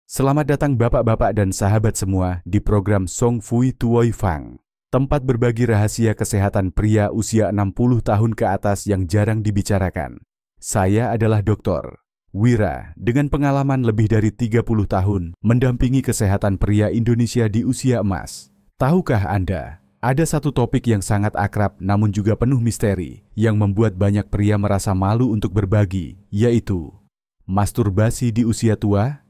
Selamat datang bapak-bapak dan sahabat semua di program Song Fui Tuoi Fang, tempat berbagi rahasia kesehatan pria usia 60 tahun ke atas yang jarang dibicarakan. Saya adalah Dr. Wira dengan pengalaman lebih dari 30 tahun mendampingi kesehatan pria Indonesia di usia emas. Tahukah Anda, ada satu topik yang sangat akrab namun juga penuh misteri yang membuat banyak pria merasa malu untuk berbagi, yaitu masturbasi di usia tua?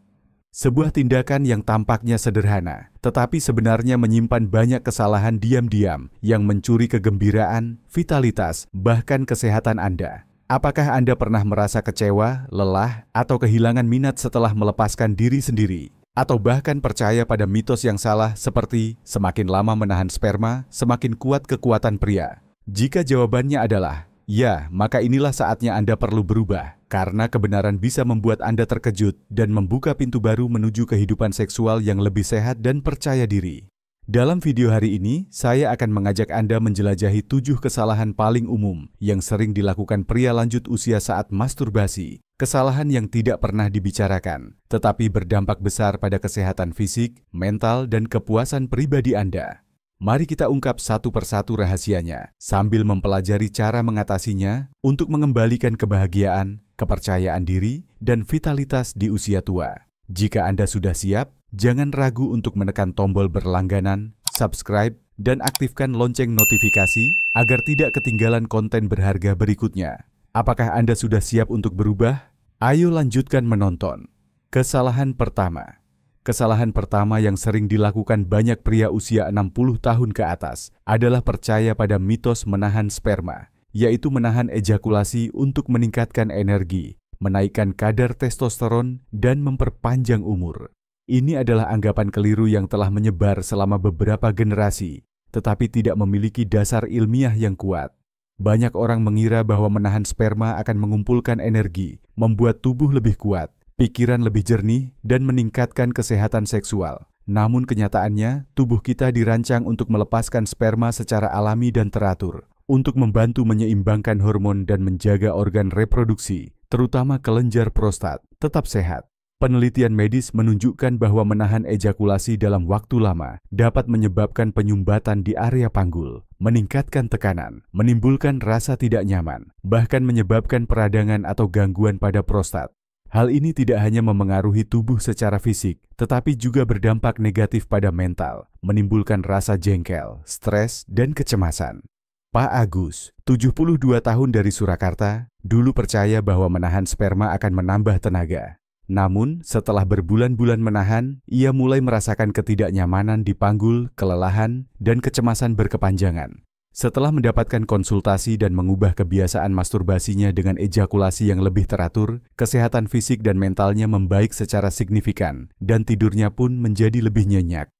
Sebuah tindakan yang tampaknya sederhana, tetapi sebenarnya menyimpan banyak kesalahan diam-diam yang mencuri kegembiraan, vitalitas, bahkan kesehatan Anda. Apakah Anda pernah merasa kecewa, lelah, atau kehilangan minat setelah melepaskan diri sendiri? Atau bahkan percaya pada mitos yang salah seperti semakin lama menahan sperma, semakin kuat kekuatan pria? Jika jawabannya adalah ya, maka inilah saatnya Anda perlu berubah, karena kebenaran bisa membuat Anda terkejut dan membuka pintu baru menuju kehidupan seksual yang lebih sehat dan percaya diri. Dalam video hari ini, saya akan mengajak Anda menjelajahi 7 kesalahan paling umum yang sering dilakukan pria lanjut usia saat masturbasi. Kesalahan yang tidak pernah dibicarakan, tetapi berdampak besar pada kesehatan fisik, mental, dan kepuasan pribadi Anda. Mari kita ungkap satu persatu rahasianya, sambil mempelajari cara mengatasinya untuk mengembalikan kebahagiaan, kepercayaan diri, dan vitalitas di usia tua. Jika Anda sudah siap, jangan ragu untuk menekan tombol berlangganan, subscribe, dan aktifkan lonceng notifikasi agar tidak ketinggalan konten berharga berikutnya. Apakah Anda sudah siap untuk berubah? Ayo lanjutkan menonton. Kesalahan pertama. Kesalahan pertama yang sering dilakukan banyak pria usia 60 tahun ke atas adalah percaya pada mitos menahan sperma, yaitu menahan ejakulasi untuk meningkatkan energi, menaikkan kadar testosteron, dan memperpanjang umur. Ini adalah anggapan keliru yang telah menyebar selama beberapa generasi, tetapi tidak memiliki dasar ilmiah yang kuat. Banyak orang mengira bahwa menahan sperma akan mengumpulkan energi, membuat tubuh lebih kuat, pikiran lebih jernih, dan meningkatkan kesehatan seksual. Namun kenyataannya, tubuh kita dirancang untuk melepaskan sperma secara alami dan teratur, untuk membantu menyeimbangkan hormon dan menjaga organ reproduksi, terutama kelenjar prostat, tetap sehat. Penelitian medis menunjukkan bahwa menahan ejakulasi dalam waktu lama dapat menyebabkan penyumbatan di area panggul, meningkatkan tekanan, menimbulkan rasa tidak nyaman, bahkan menyebabkan peradangan atau gangguan pada prostat. Hal ini tidak hanya memengaruhi tubuh secara fisik, tetapi juga berdampak negatif pada mental, menimbulkan rasa jengkel, stres, dan kecemasan. Pak Agus, 72 tahun dari Surakarta, dulu percaya bahwa menahan sperma akan menambah tenaga. Namun, setelah berbulan-bulan menahan, ia mulai merasakan ketidaknyamanan di panggul, kelelahan, dan kecemasan berkepanjangan. Setelah mendapatkan konsultasi dan mengubah kebiasaan masturbasinya dengan ejakulasi yang lebih teratur, kesehatan fisik dan mentalnya membaik secara signifikan, dan tidurnya pun menjadi lebih nyenyak.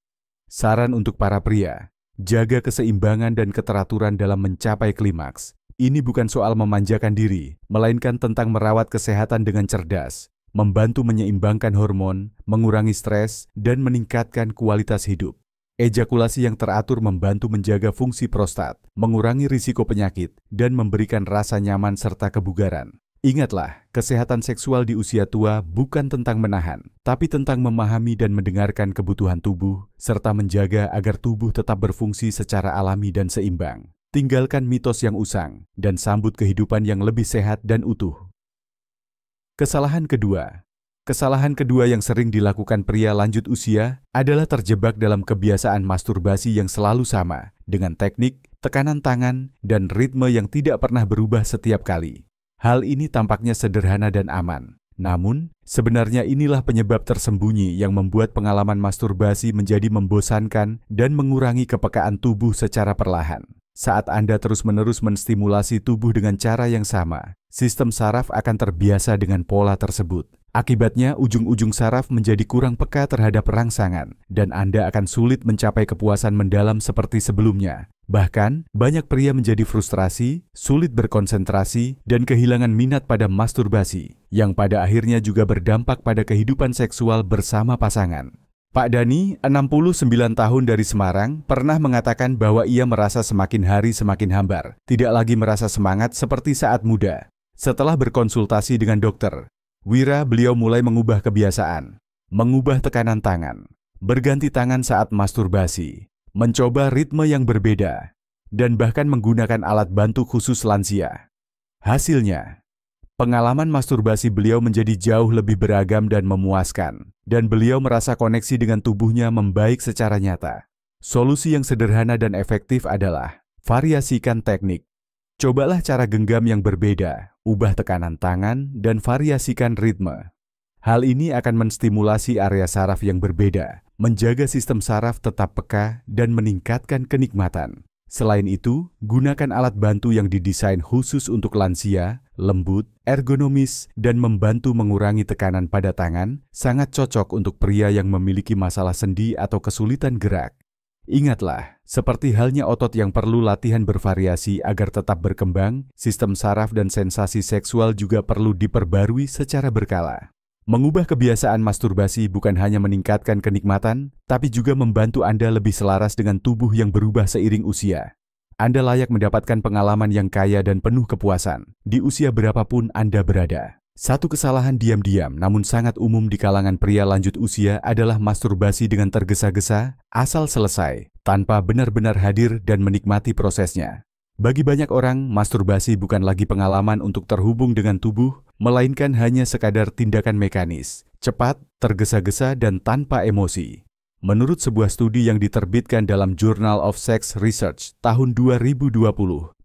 Saran untuk para pria, jaga keseimbangan dan keteraturan dalam mencapai klimaks. Ini bukan soal memanjakan diri, melainkan tentang merawat kesehatan dengan cerdas, membantu menyeimbangkan hormon, mengurangi stres, dan meningkatkan kualitas hidup. Ejakulasi yang teratur membantu menjaga fungsi prostat, mengurangi risiko penyakit, dan memberikan rasa nyaman serta kebugaran. Ingatlah, kesehatan seksual di usia tua bukan tentang menahan, tapi tentang memahami dan mendengarkan kebutuhan tubuh, serta menjaga agar tubuh tetap berfungsi secara alami dan seimbang. Tinggalkan mitos yang usang, dan sambut kehidupan yang lebih sehat dan utuh. Kesalahan kedua. Kesalahan kedua yang sering dilakukan pria lanjut usia adalah terjebak dalam kebiasaan masturbasi yang selalu sama, dengan teknik, tekanan tangan, dan ritme yang tidak pernah berubah setiap kali. Hal ini tampaknya sederhana dan aman. Namun, sebenarnya inilah penyebab tersembunyi yang membuat pengalaman masturbasi menjadi membosankan dan mengurangi kepekaan tubuh secara perlahan. Saat Anda terus-menerus menstimulasi tubuh dengan cara yang sama, sistem saraf akan terbiasa dengan pola tersebut. Akibatnya, ujung-ujung saraf menjadi kurang peka terhadap rangsangan, dan Anda akan sulit mencapai kepuasan mendalam seperti sebelumnya. Bahkan, banyak pria menjadi frustrasi, sulit berkonsentrasi, dan kehilangan minat pada masturbasi, yang pada akhirnya juga berdampak pada kehidupan seksual bersama pasangan. Pak Dani, 69 tahun dari Semarang, pernah mengatakan bahwa ia merasa semakin hari semakin hambar, tidak lagi merasa semangat seperti saat muda. Setelah berkonsultasi dengan dokter Wira, beliau mulai mengubah kebiasaan. mengubah tekanan tangan, berganti tangan saat masturbasi, mencoba ritme yang berbeda, dan bahkan menggunakan alat bantu khusus lansia. Hasilnya, pengalaman masturbasi beliau menjadi jauh lebih beragam dan memuaskan, dan beliau merasa koneksi dengan tubuhnya membaik secara nyata. Solusi yang sederhana dan efektif adalah variasikan teknik. Cobalah cara genggam yang berbeda, ubah tekanan tangan, dan variasikan ritme. Hal ini akan menstimulasi area saraf yang berbeda, menjaga sistem saraf tetap peka, dan meningkatkan kenikmatan. Selain itu, gunakan alat bantu yang didesain khusus untuk lansia, lembut, ergonomis, dan membantu mengurangi tekanan pada tangan, sangat cocok untuk pria yang memiliki masalah sendi atau kesulitan gerak. Ingatlah, seperti halnya otot yang perlu latihan bervariasi agar tetap berkembang, sistem saraf dan sensasi seksual juga perlu diperbarui secara berkala. Mengubah kebiasaan masturbasi bukan hanya meningkatkan kenikmatan, tapi juga membantu Anda lebih selaras dengan tubuh yang berubah seiring usia. Anda layak mendapatkan pengalaman yang kaya dan penuh kepuasan, di usia berapapun Anda berada. Satu kesalahan diam-diam namun sangat umum di kalangan pria lanjut usia adalah masturbasi dengan tergesa-gesa, asal selesai, tanpa benar-benar hadir dan menikmati prosesnya. Bagi banyak orang, masturbasi bukan lagi pengalaman untuk terhubung dengan tubuh, melainkan hanya sekadar tindakan mekanis, cepat, tergesa-gesa, dan tanpa emosi. Menurut sebuah studi yang diterbitkan dalam Journal of Sex Research tahun 2020,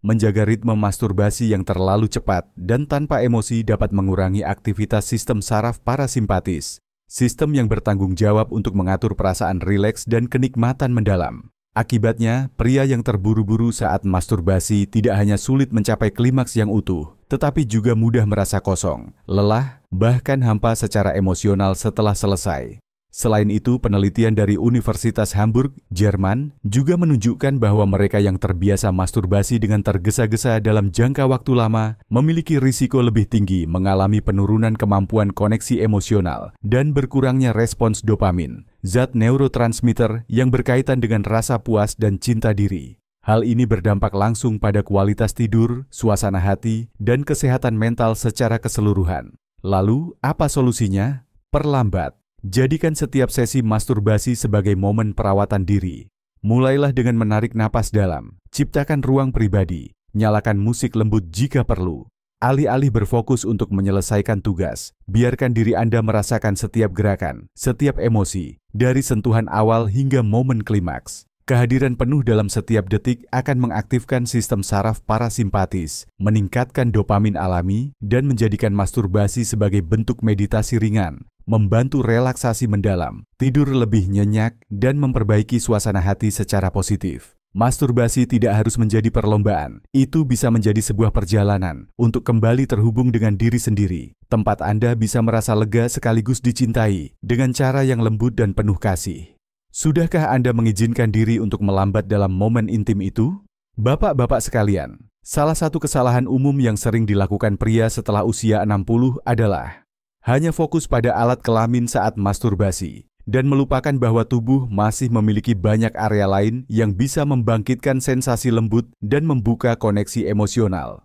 menjaga ritme masturbasi yang terlalu cepat dan tanpa emosi dapat mengurangi aktivitas sistem saraf parasimpatis, sistem yang bertanggung jawab untuk mengatur perasaan rileks dan kenikmatan mendalam. Akibatnya, pria yang terburu-buru saat masturbasi tidak hanya sulit mencapai klimaks yang utuh, tetapi juga mudah merasa kosong, lelah, bahkan hampa secara emosional setelah selesai. Selain itu, penelitian dari Universitas Hamburg, Jerman, juga menunjukkan bahwa mereka yang terbiasa masturbasi dengan tergesa-gesa dalam jangka waktu lama memiliki risiko lebih tinggi mengalami penurunan kemampuan koneksi emosional dan berkurangnya respons dopamin, zat neurotransmitter yang berkaitan dengan rasa puas dan cinta diri. Hal ini berdampak langsung pada kualitas tidur, suasana hati, dan kesehatan mental secara keseluruhan. Lalu, apa solusinya? Perlambat. Jadikan setiap sesi masturbasi sebagai momen perawatan diri. Mulailah dengan menarik napas dalam, ciptakan ruang pribadi, nyalakan musik lembut jika perlu. Alih-alih berfokus untuk menyelesaikan tugas, biarkan diri Anda merasakan setiap gerakan, setiap emosi, dari sentuhan awal hingga momen klimaks. Kehadiran penuh dalam setiap detik akan mengaktifkan sistem saraf parasimpatis, meningkatkan dopamin alami, dan menjadikan masturbasi sebagai bentuk meditasi ringan, membantu relaksasi mendalam, tidur lebih nyenyak, dan memperbaiki suasana hati secara positif. Masturbasi tidak harus menjadi perlombaan, itu bisa menjadi sebuah perjalanan untuk kembali terhubung dengan diri sendiri. Tempat Anda bisa merasa lega sekaligus dicintai dengan cara yang lembut dan penuh kasih. Sudahkah Anda mengizinkan diri untuk melambat dalam momen intim itu? Bapak-bapak sekalian, salah satu kesalahan umum yang sering dilakukan pria setelah usia 60 adalah hanya fokus pada alat kelamin saat masturbasi dan melupakan bahwa tubuh masih memiliki banyak area lain yang bisa membangkitkan sensasi lembut dan membuka koneksi emosional.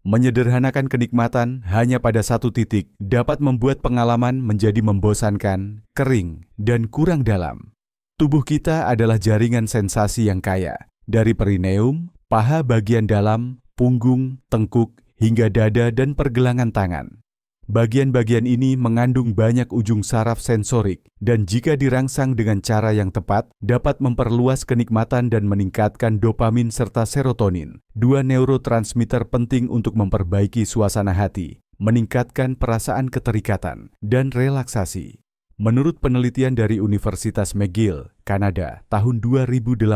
Menyederhanakan kenikmatan hanya pada satu titik dapat membuat pengalaman menjadi membosankan, kering, dan kurang dalam. Tubuh kita adalah jaringan sensasi yang kaya, dari perineum, paha bagian dalam, punggung, tengkuk, hingga dada dan pergelangan tangan. Bagian-bagian ini mengandung banyak ujung saraf sensorik dan jika dirangsang dengan cara yang tepat, dapat memperluas kenikmatan dan meningkatkan dopamin serta serotonin, dua neurotransmitter penting untuk memperbaiki suasana hati, meningkatkan perasaan keterikatan, dan relaksasi. Menurut penelitian dari Universitas McGill, Kanada, tahun 2018,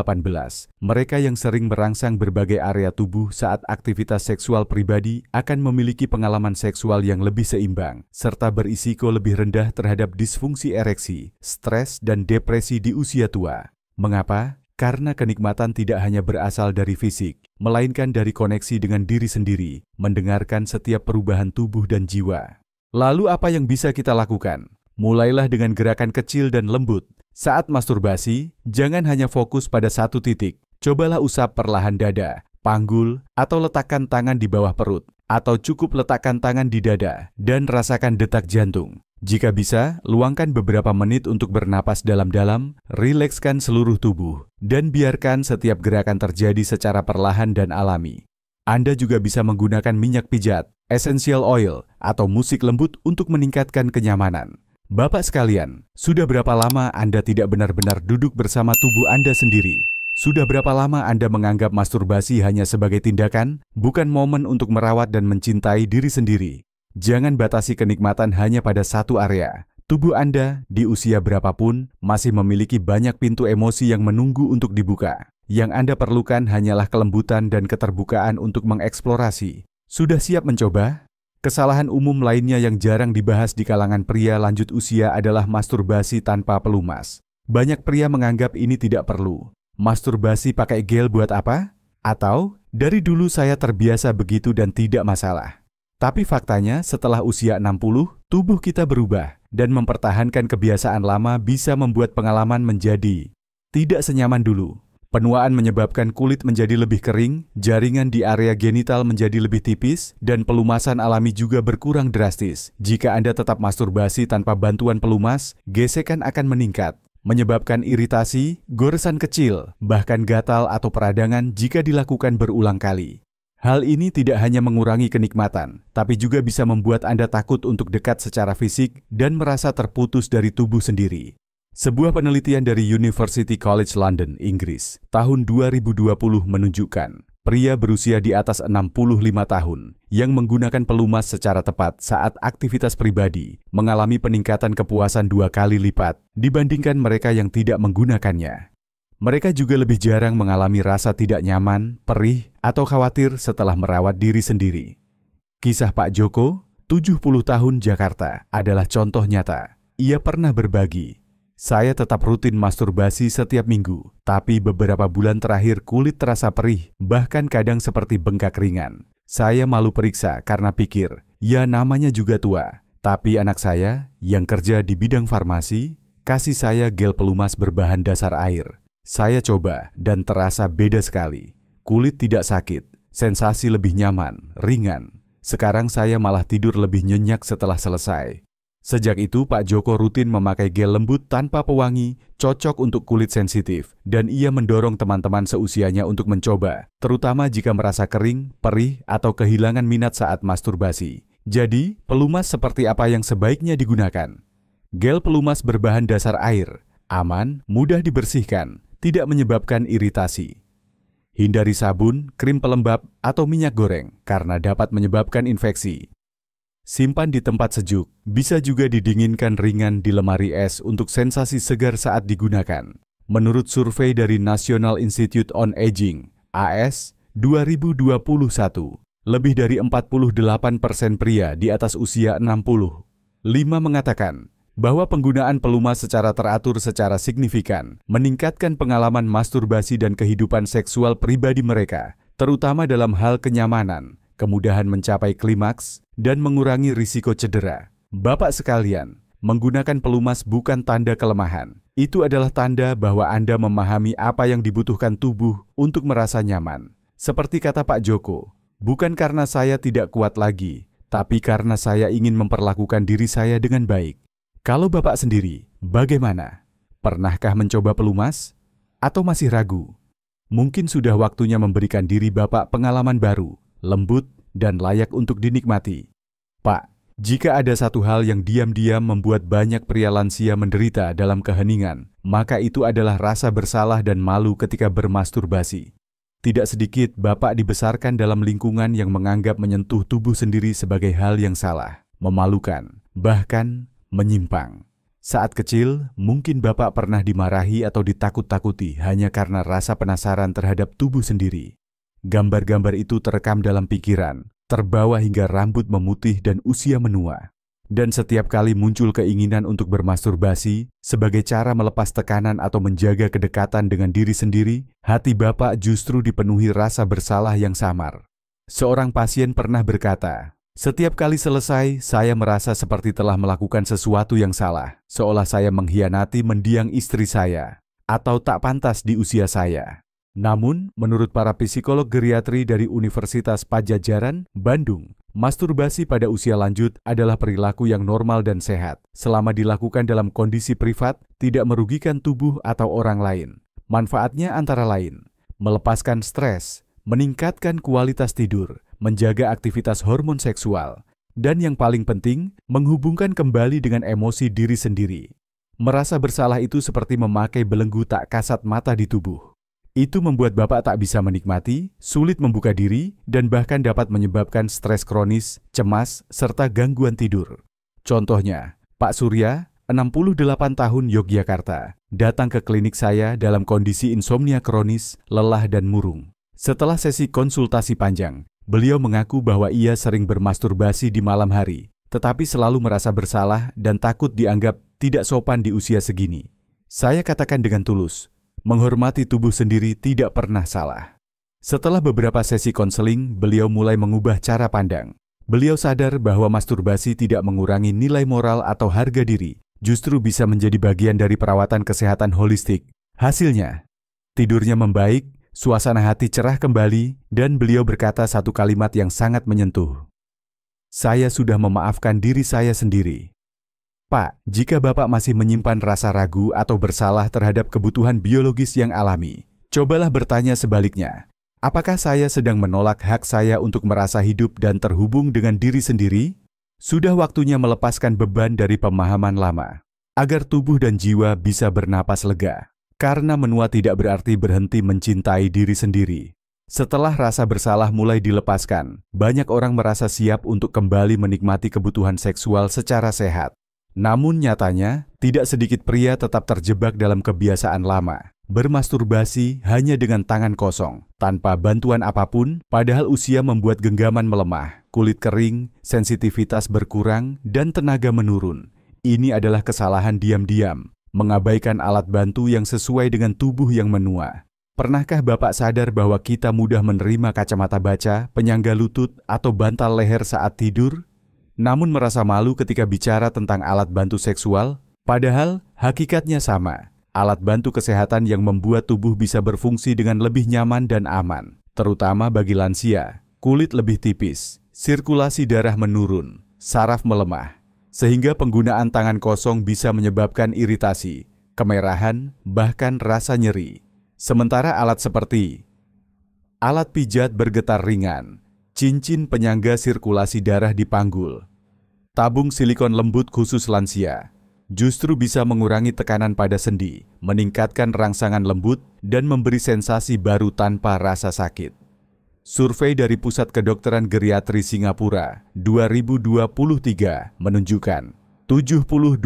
mereka yang sering merangsang berbagai area tubuh saat aktivitas seksual pribadi akan memiliki pengalaman seksual yang lebih seimbang, serta berisiko lebih rendah terhadap disfungsi ereksi, stres, dan depresi di usia tua. Mengapa? Karena kenikmatan tidak hanya berasal dari fisik, melainkan dari koneksi dengan diri sendiri, mendengarkan setiap perubahan tubuh dan jiwa. Lalu apa yang bisa kita lakukan? Mulailah dengan gerakan kecil dan lembut. Saat masturbasi, jangan hanya fokus pada satu titik. Cobalah usap perlahan dada, panggul, atau letakkan tangan di bawah perut. Atau cukup letakkan tangan di dada dan rasakan detak jantung. Jika bisa, luangkan beberapa menit untuk bernapas dalam-dalam, rilekskan seluruh tubuh, dan biarkan setiap gerakan terjadi secara perlahan dan alami. Anda juga bisa menggunakan minyak pijat, essential oil, atau musik lembut untuk meningkatkan kenyamanan. Bapak sekalian, sudah berapa lama Anda tidak benar-benar duduk bersama tubuh Anda sendiri? Sudah berapa lama Anda menganggap masturbasi hanya sebagai tindakan, bukan momen untuk merawat dan mencintai diri sendiri? Jangan batasi kenikmatan hanya pada satu area. Tubuh Anda, di usia berapapun, masih memiliki banyak pintu emosi yang menunggu untuk dibuka. Yang Anda perlukan hanyalah kelembutan dan keterbukaan untuk mengeksplorasi. Sudah siap mencoba? Kesalahan umum lainnya yang jarang dibahas di kalangan pria lanjut usia adalah masturbasi tanpa pelumas. Banyak pria menganggap ini tidak perlu. Masturbasi pakai gel buat apa? Atau, dari dulu saya terbiasa begitu dan tidak masalah. Tapi faktanya setelah usia 60, tubuh kita berubah dan mempertahankan kebiasaan lama bisa membuat pengalaman menjadi tidak senyaman dulu. Penuaan menyebabkan kulit menjadi lebih kering, jaringan di area genital menjadi lebih tipis, dan pelumasan alami juga berkurang drastis. Jika Anda tetap masturbasi tanpa bantuan pelumas, gesekan akan meningkat, menyebabkan iritasi, goresan kecil, bahkan gatal atau peradangan jika dilakukan berulang kali. Hal ini tidak hanya mengurangi kenikmatan, tapi juga bisa membuat Anda takut untuk dekat secara fisik dan merasa terputus dari tubuh sendiri. Sebuah penelitian dari University College London, Inggris, tahun 2020 menunjukkan pria berusia di atas 65 tahun yang menggunakan pelumas secara tepat saat aktivitas pribadi mengalami peningkatan kepuasan 2 kali lipat dibandingkan mereka yang tidak menggunakannya. Mereka juga lebih jarang mengalami rasa tidak nyaman, perih, atau khawatir setelah merawat diri sendiri. Kisah Pak Joko, 70 tahun Jakarta, adalah contoh nyata. Ia pernah berbagi, "Saya tetap rutin masturbasi setiap minggu, tapi beberapa bulan terakhir kulit terasa perih, bahkan kadang seperti bengkak ringan. Saya malu periksa karena pikir, ya namanya juga tua. Tapi anak saya, yang kerja di bidang farmasi, kasih saya gel pelumas berbahan dasar air. Saya coba dan terasa beda sekali. Kulit tidak sakit, sensasi lebih nyaman, ringan. Sekarang saya malah tidur lebih nyenyak setelah selesai." Sejak itu, Pak Joko rutin memakai gel lembut tanpa pewangi, cocok untuk kulit sensitif, dan ia mendorong teman-teman seusianya untuk mencoba, terutama jika merasa kering, perih, atau kehilangan minat saat masturbasi. Jadi, pelumas seperti apa yang sebaiknya digunakan? Gel pelumas berbahan dasar air, aman, mudah dibersihkan, tidak menyebabkan iritasi. Hindari sabun, krim pelembab, atau minyak goreng karena dapat menyebabkan infeksi. Simpan di tempat sejuk, bisa juga didinginkan ringan di lemari es untuk sensasi segar saat digunakan. Menurut survei dari National Institute on Aging, AS, 2021, lebih dari 48% pria di atas usia 65 mengatakan bahwa penggunaan pelumas secara teratur secara signifikan meningkatkan pengalaman masturbasi dan kehidupan seksual pribadi mereka, terutama dalam hal kenyamanan, kemudahan mencapai klimaks, dan mengurangi risiko cedera. Bapak sekalian, menggunakan pelumas bukan tanda kelemahan. Itu adalah tanda bahwa Anda memahami apa yang dibutuhkan tubuh untuk merasa nyaman. Seperti kata Pak Joko, "Bukan karena saya tidak kuat lagi, tapi karena saya ingin memperlakukan diri saya dengan baik." Kalau Bapak sendiri, bagaimana? Pernahkah mencoba pelumas? Atau masih ragu? Mungkin sudah waktunya memberikan diri Bapak pengalaman baru, lembut, dan layak untuk dinikmati. Pak, jika ada satu hal yang diam-diam membuat banyak pria lansia menderita dalam keheningan, maka itu adalah rasa bersalah dan malu ketika bermasturbasi. Tidak sedikit Bapak dibesarkan dalam lingkungan yang menganggap menyentuh tubuh sendiri sebagai hal yang salah, memalukan, bahkan menyimpang. Saat kecil, mungkin Bapak pernah dimarahi atau ditakut-takuti hanya karena rasa penasaran terhadap tubuh sendiri. Gambar-gambar itu terekam dalam pikiran, terbawa hingga rambut memutih dan usia menua. Dan setiap kali muncul keinginan untuk bermasturbasi, sebagai cara melepas tekanan atau menjaga kedekatan dengan diri sendiri, hati Bapak justru dipenuhi rasa bersalah yang samar. Seorang pasien pernah berkata, "Setiap kali selesai, saya merasa seperti telah melakukan sesuatu yang salah, seolah saya mengkhianati mendiang istri saya, atau tak pantas di usia saya." Namun, menurut para psikolog geriatri dari Universitas Padjadjaran, Bandung, Masturbasi pada usia lanjut adalah perilaku yang normal dan sehat, selama dilakukan dalam kondisi privat, tidak merugikan tubuh atau orang lain. Manfaatnya antara lain, melepaskan stres, meningkatkan kualitas tidur, menjaga aktivitas hormon seksual, dan yang paling penting, menghubungkan kembali dengan emosi diri sendiri. Merasa bersalah itu seperti memakai belenggu tak kasat mata di tubuh. Itu membuat Bapak tak bisa menikmati, sulit membuka diri, dan bahkan dapat menyebabkan stres kronis, cemas, serta gangguan tidur. Contohnya, Pak Surya, 68 tahun Yogyakarta, datang ke klinik saya dalam kondisi insomnia kronis, lelah dan murung. Setelah sesi konsultasi panjang, beliau mengaku bahwa ia sering bermasturbasi di malam hari, tetapi selalu merasa bersalah dan takut dianggap tidak sopan di usia segini. Saya katakan dengan tulus, menghormati tubuh sendiri tidak pernah salah. Setelah beberapa sesi konseling, beliau mulai mengubah cara pandang. Beliau sadar bahwa masturbasi tidak mengurangi nilai moral atau harga diri, justru bisa menjadi bagian dari perawatan kesehatan holistik. Hasilnya, tidurnya membaik, suasana hati cerah kembali, dan beliau berkata satu kalimat yang sangat menyentuh. Saya sudah memaafkan diri saya sendiri. Pak, jika Bapak masih menyimpan rasa ragu atau bersalah terhadap kebutuhan biologis yang alami, cobalah bertanya sebaliknya. Apakah saya sedang menolak hak saya untuk merasa hidup dan terhubung dengan diri sendiri? Sudah waktunya melepaskan beban dari pemahaman lama, agar tubuh dan jiwa bisa bernapas lega. Karena menua tidak berarti berhenti mencintai diri sendiri. Setelah rasa bersalah mulai dilepaskan, banyak orang merasa siap untuk kembali menikmati kebutuhan seksual secara sehat. Namun nyatanya, tidak sedikit pria tetap terjebak dalam kebiasaan lama, bermasturbasi hanya dengan tangan kosong, tanpa bantuan apapun, padahal usia membuat genggaman melemah, kulit kering, sensitivitas berkurang, dan tenaga menurun. Ini adalah kesalahan diam-diam, mengabaikan alat bantu yang sesuai dengan tubuh yang menua. Pernahkah Bapak sadar bahwa kita mudah menerima kacamata baca, penyangga lutut, atau bantal leher saat tidur? Namun merasa malu ketika bicara tentang alat bantu seksual, padahal hakikatnya sama. Alat bantu kesehatan yang membuat tubuh bisa berfungsi dengan lebih nyaman dan aman, terutama bagi lansia. Kulit lebih tipis, sirkulasi darah menurun, saraf melemah, sehingga penggunaan tangan kosong bisa menyebabkan iritasi, kemerahan, bahkan rasa nyeri. Sementara alat seperti alat pijat bergetar ringan, cincin penyangga sirkulasi darah di panggul, tabung silikon lembut khusus lansia, justru bisa mengurangi tekanan pada sendi, meningkatkan rangsangan lembut, dan memberi sensasi baru tanpa rasa sakit. Survei dari Pusat Kedokteran Geriatri Singapura 2023 menunjukkan 72%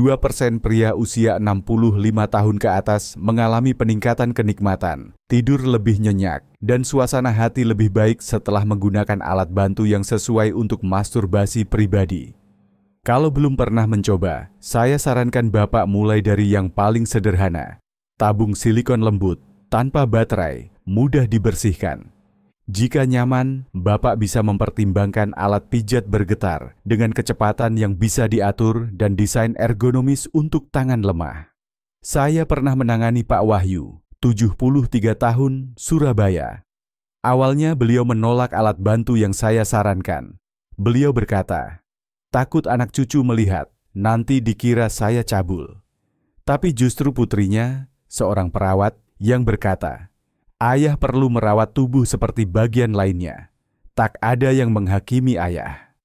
pria usia 65 tahun ke atas mengalami peningkatan kenikmatan, tidur lebih nyenyak, dan suasana hati lebih baik setelah menggunakan alat bantu yang sesuai untuk masturbasi pribadi. Kalau belum pernah mencoba, saya sarankan Bapak mulai dari yang paling sederhana. Tabung silikon lembut, tanpa baterai, mudah dibersihkan. Jika nyaman, Bapak bisa mempertimbangkan alat pijat bergetar dengan kecepatan yang bisa diatur dan desain ergonomis untuk tangan lemah. Saya pernah menangani Pak Wahyu, 73 tahun, Surabaya. Awalnya beliau menolak alat bantu yang saya sarankan. Beliau berkata, takut anak cucu melihat, nanti dikira saya cabul. Tapi justru putrinya, seorang perawat, yang berkata, ayah perlu merawat tubuh seperti bagian lainnya. Tak ada yang menghakimi ayah.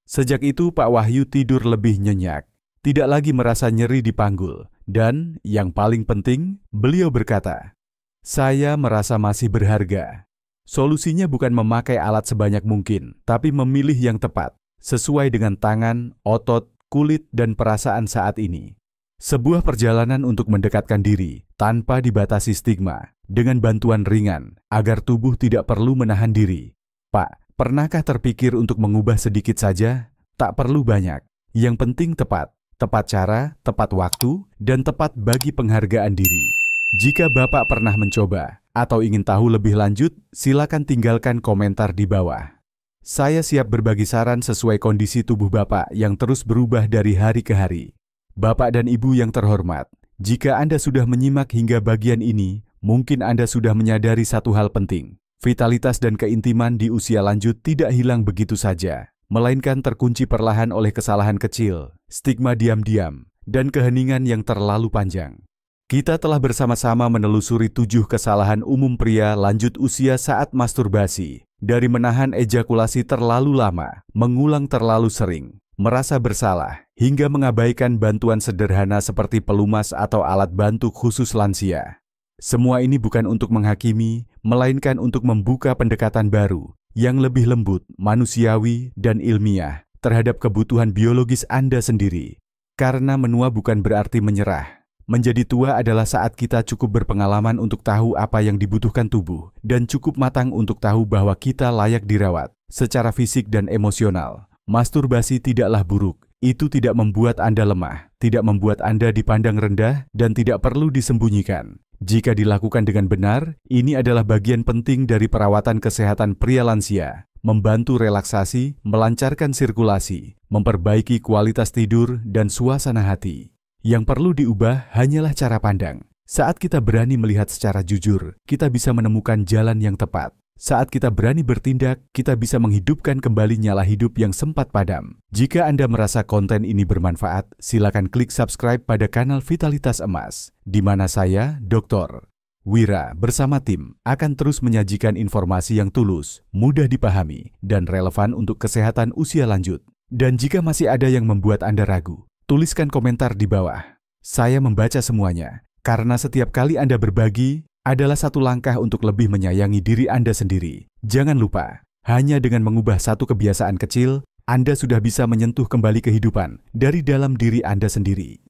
Sejak itu Pak Wahyu tidur lebih nyenyak, tidak lagi merasa nyeri di panggul, dan yang paling penting, beliau berkata, saya merasa masih berharga. Solusinya bukan memakai alat sebanyak mungkin, tapi memilih yang tepat, sesuai dengan tangan, otot, kulit, dan perasaan saat ini. Sebuah perjalanan untuk mendekatkan diri tanpa dibatasi stigma, dengan bantuan ringan, agar tubuh tidak perlu menahan diri. Pak, pernahkah terpikir untuk mengubah sedikit saja? Tak perlu banyak. Yang penting tepat. Tepat cara, tepat waktu, dan tepat bagi penghargaan diri. Jika Bapak pernah mencoba, atau ingin tahu lebih lanjut, silakan tinggalkan komentar di bawah. Saya siap berbagi saran sesuai kondisi tubuh Bapak yang terus berubah dari hari ke hari. Bapak dan Ibu yang terhormat, jika Anda sudah menyimak hingga bagian ini, mungkin Anda sudah menyadari satu hal penting. Vitalitas dan keintiman di usia lanjut tidak hilang begitu saja, melainkan terkunci perlahan oleh kesalahan kecil, stigma diam-diam, dan keheningan yang terlalu panjang. Kita telah bersama-sama menelusuri 7 kesalahan umum pria lanjut usia saat masturbasi, dari menahan ejakulasi terlalu lama, mengulang terlalu sering, merasa bersalah, hingga mengabaikan bantuan sederhana seperti pelumas atau alat bantu khusus lansia. Semua ini bukan untuk menghakimi, melainkan untuk membuka pendekatan baru, yang lebih lembut, manusiawi, dan ilmiah terhadap kebutuhan biologis Anda sendiri. Karena menua bukan berarti menyerah. Menjadi tua adalah saat kita cukup berpengalaman untuk tahu apa yang dibutuhkan tubuh, dan cukup matang untuk tahu bahwa kita layak dirawat, secara fisik dan emosional. Masturbasi tidaklah buruk, itu tidak membuat Anda lemah, tidak membuat Anda dipandang rendah, dan tidak perlu disembunyikan. Jika dilakukan dengan benar, ini adalah bagian penting dari perawatan kesehatan pria lansia, membantu relaksasi, melancarkan sirkulasi, memperbaiki kualitas tidur, dan suasana hati. Yang perlu diubah hanyalah cara pandang. Saat kita berani melihat secara jujur, kita bisa menemukan jalan yang tepat. Saat kita berani bertindak, kita bisa menghidupkan kembali nyala hidup yang sempat padam. Jika Anda merasa konten ini bermanfaat, silakan klik subscribe pada kanal Vitalitas Emas, di mana saya, Dr. Wira, bersama tim, akan terus menyajikan informasi yang tulus, mudah dipahami, dan relevan untuk kesehatan usia lanjut. Dan jika masih ada yang membuat Anda ragu, tuliskan komentar di bawah. Saya membaca semuanya, karena setiap kali Anda berbagi, adalah satu langkah untuk lebih menyayangi diri Anda sendiri. Jangan lupa, hanya dengan mengubah satu kebiasaan kecil, Anda sudah bisa menyentuh kembali kehidupan dari dalam diri Anda sendiri.